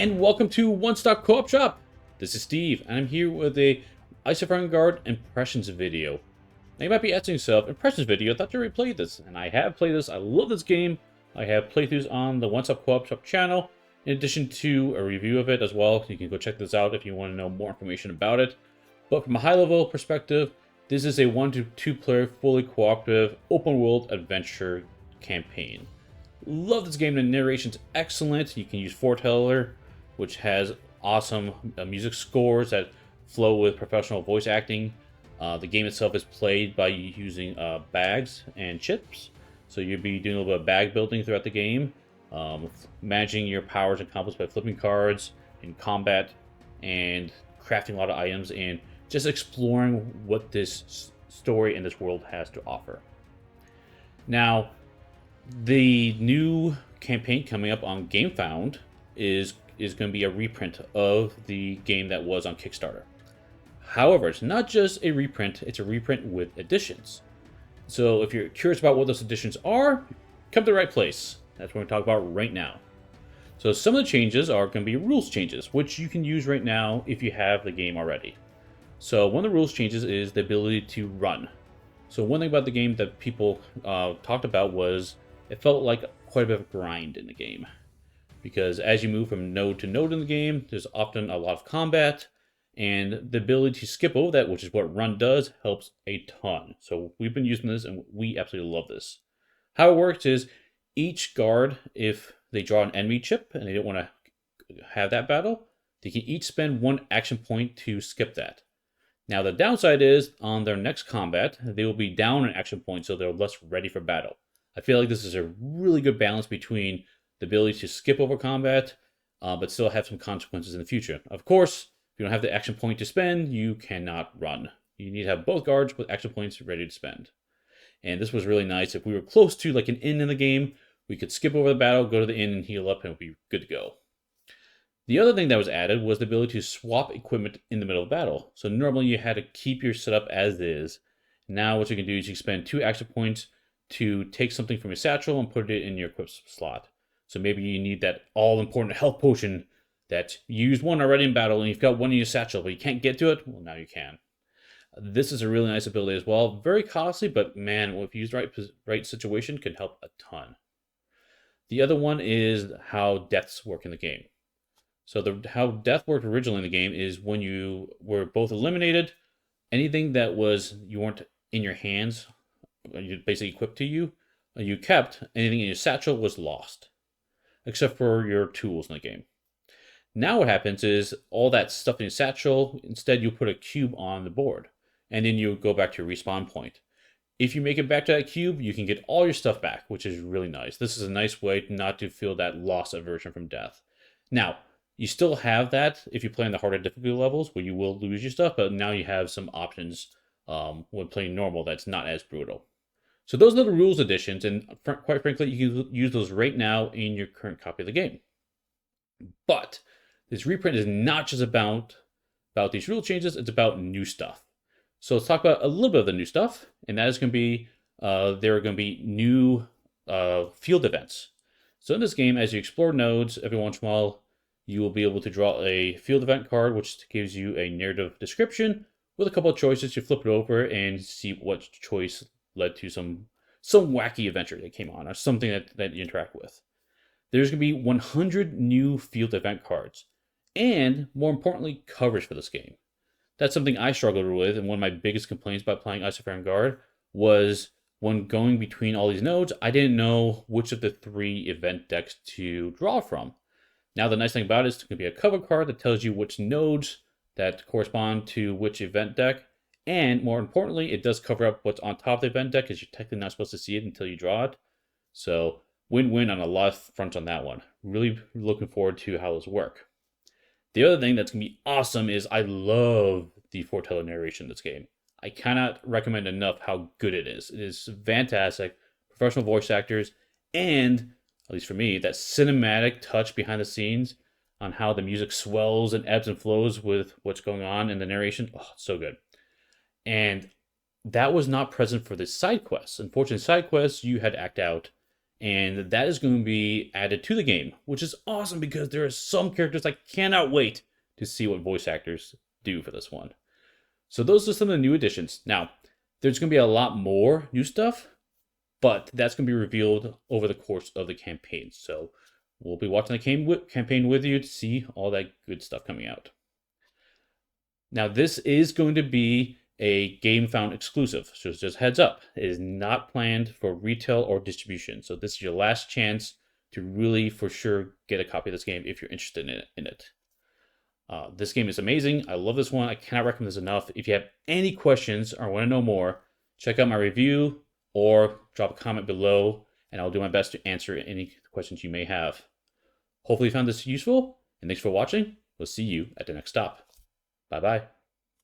And welcome to One Stop Co-op Shop. This is Steve, and I'm here with a Isofarian Guard Impressions video. Now you might be asking yourself, Impressions video, I thought you already played this. And I have played this, I love this game. I have playthroughs on the One Stop Co-op Shop channel, in addition to a review of it as well. You can go check this out if you want to know more information about it. But from a high-level perspective, this is a 1 to 2 player, fully cooperative, open-world adventure campaign. Love this game, the narration's excellent. You can use Foreteller, which has awesome music scores that flow with professional voice acting. The game itself is played by using bags and chips. So you'll be doing a little bit of bag building throughout the game, managing your powers and combos by flipping cards in combat, and crafting a lot of items, and just exploring what this story and this world has to offer. Now, the new campaign coming up on GameFound is going to be a reprint of the game that was on Kickstarter. However, it's not just a reprint, it's a reprint with additions. So if you're curious about what those additions are, come to the right place. That's what we're going to talk about right now. So some of the changes are going to be rules changes, which you can use right now if you have the game already. So one of the rules changes is the ability to run. So one thing about the game that people talked about was it felt like quite a bit of grind in the game. Because as you move from node to node in the game, there's often a lot of combat, and the ability to skip over that, which is what run does, helps a ton. So we've been using this, and we absolutely love this. How it works is each guard, if they draw an enemy chip and they don't want to have that battle, they can each spend 1 action point to skip that. Now the downside is, on their next combat, they will be down an action point, so they're less ready for battle. I feel like this is a really good balance between the ability to skip over combat, but still have some consequences in the future. Of course, if you don't have the action point to spend, you cannot run. You need to have both guards with action points ready to spend. And this was really nice. If we were close to like an inn in the game, we could skip over the battle, go to the inn and heal up, and we'd be good to go. The other thing that was added was the ability to swap equipment in the middle of battle. So normally you had to keep your setup as is. Now what you can do is you can spend 2 action points to take something from your satchel and put it in your equip slot. So maybe you need that all-important health potion that you used one already in battle and you've got one in your satchel, but you can't get to it. Well, now you can. This is a really nice ability as well. Very costly, but man, if used right situation, can help a ton. The other one is how deaths work in the game. So how death worked originally in the game is when you were both eliminated, anything that you weren't in your hands, you basically equipped to you, you kept, anything in your satchel was lost, except for your tools in the game. Now what happens is all that stuff in your satchel, instead you put a cube on the board, and then you go back to your respawn point. If you make it back to that cube, you can get all your stuff back, which is really nice. This is a nice way not to feel that loss aversion from death. Now, you still have that if you play on the harder difficulty levels, where you will lose your stuff, but now you have some options when playing normal that's not as brutal. So those are the rules additions, and quite frankly, you can use those right now in your current copy of the game. But this reprint is not just about these rule changes, it's about new stuff. So let's talk about a little bit of the new stuff, and that is going to be, there are going to be new field events. So in this game, as you explore nodes, every once in a while, you will be able to draw a field event card, which gives you a narrative description with a couple of choices. You flip it over and see what choice led to some wacky adventure that came on, or something that you interact with. There's going to be 100 new field event cards, and more importantly, coverage for this game. That's something I struggled with, and one of my biggest complaints about playing Isofarian Guard was when going between all these nodes, I didn't know which of the 3 event decks to draw from. Now the nice thing about it is it could be a cover card that tells you which nodes that correspond to which event deck, and more importantly, it does cover up what's on top of the event deck, because you're technically not supposed to see it until you draw it. So win-win on a lot of fronts on that one. Really looking forward to how those work. The other thing that's going to be awesome is I love the foreteller narration in this game. I cannot recommend enough how good it is. It is fantastic. Professional voice actors, and, at least for me, that cinematic touch behind the scenes on how the music swells and ebbs and flows with what's going on in the narration. Oh, it's so good. And that was not present for the side quests. Unfortunately, side quests, you had to act out And that is going to be added to the game, which is awesome because there are some characters I cannot wait to see what voice actors do for this one. So those are some of the new additions. Now, there's going to be a lot more new stuff, but that's going to be revealed over the course of the campaign. So we'll be watching the campaign with you to see all that good stuff coming out. Now, this is going to be a GameFound exclusive, so just heads up. It is not planned for retail or distribution, so this is your last chance to really, for sure, get a copy of this game if you're interested in it. This game is amazing. I love this one. I cannot recommend this enough. If you have any questions or want to know more, check out my review or drop a comment below, and I'll do my best to answer any questions you may have. Hopefully you found this useful, and thanks for watching. We'll see you at the next stop. Bye-bye.